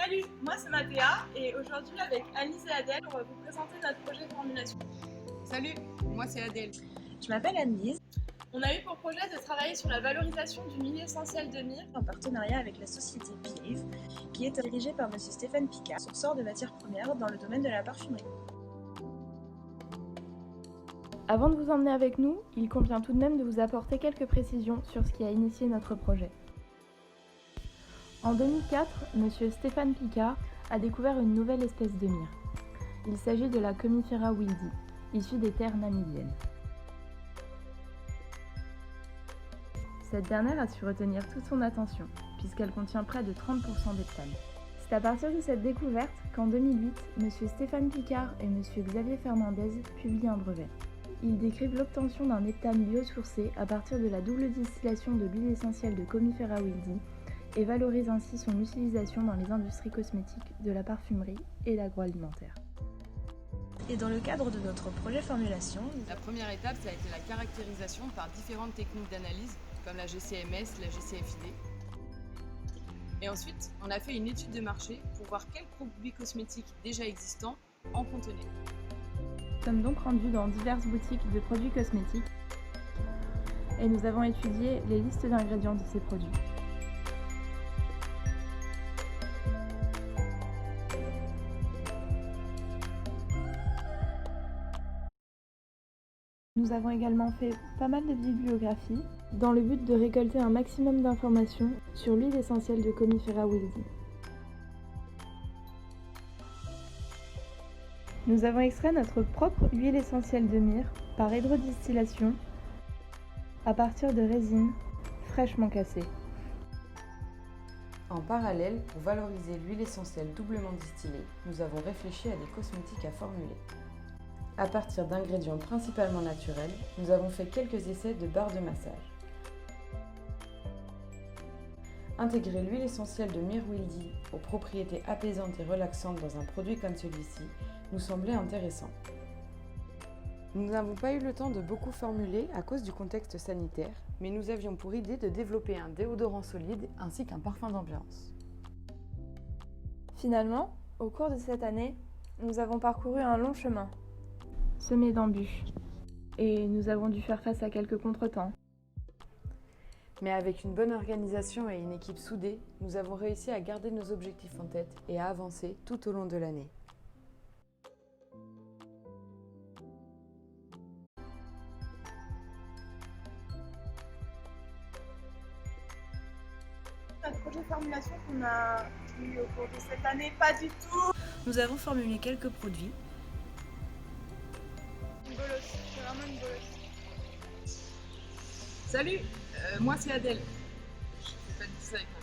Salut, moi c'est Mathéa et aujourd'hui avec Alice et Adèle, on va vous présenter notre projet de formulation. Salut, moi c'est Adèle. Je m'appelle Anne-Lise. On a eu pour projet de travailler sur la valorisation du milieu essentiel de Myre En partenariat avec la société Believe, qui est dirigée par M. Stéphane Picard, sourceur de matières premières dans le domaine de la parfumerie. Avant de vous emmener avec nous, il convient tout de même de vous apporter quelques précisions sur ce qui a initié notre projet. En 2004, M. Stéphane Picard a découvert une nouvelle espèce de myrrhe. Il s'agit de la Commiphera wildi, issue des terres namibiennes. Cette dernière a su retenir toute son attention, puisqu'elle contient près de 30% d'heptane. C'est à partir de cette découverte qu'en 2008, M. Stéphane Picard et M. Xavier Fernandez publient un brevet. Ils décrivent l'obtention d'un heptane biosourcé à partir de la double distillation de l'huile essentielle de Commiphera wildi et valorisent ainsi son utilisation dans les industries cosmétiques, de la parfumerie et l'agroalimentaire. Et dans le cadre de notre projet formulation, La première étape, ça a été la caractérisation par différentes techniques d'analyse, comme la GCMS, la GCFID. Et ensuite, on a fait une étude de marché pour voir quels produits cosmétiques déjà existants en contenaient. Nous sommes donc rendus dans diverses boutiques de produits cosmétiques et nous avons étudié les listes d'ingrédients de ces produits. Nous avons également fait pas mal de bibliographie dans le but de récolter un maximum d'informations sur l'huile essentielle de Commiphera wildi. Nous avons extrait notre propre huile essentielle de myrrhe par hydrodistillation à partir de résines fraîchement cassées. En parallèle, pour valoriser l'huile essentielle doublement distillée, nous avons réfléchi à des cosmétiques à formuler. À partir d'ingrédients principalement naturels, nous avons fait quelques essais de barres de massage. Intégrer l'huile essentielle de myrrhe wildi aux propriétés apaisantes et relaxantes dans un produit comme celui-ci nous semblait intéressant. Nous n'avons pas eu le temps de beaucoup formuler à cause du contexte sanitaire, mais nous avions pour idée de développer un déodorant solide ainsi qu'un parfum d'ambiance. Finalement, au cours de cette année, nous avons parcouru un long chemin, semé d'embûches, et nous avons dû faire face à quelques contretemps. Mais avec une bonne organisation et une équipe soudée, nous avons réussi à garder nos objectifs en tête et à avancer tout au long de l'année. Notre projet de formulation qu'on a eu au cours de cette année, pas du tout. nous avons formulé quelques produits. Une bolosse, c'est vraiment une bolosse. Salut, moi c'est Adèle. Je fais pas de ça avec moi.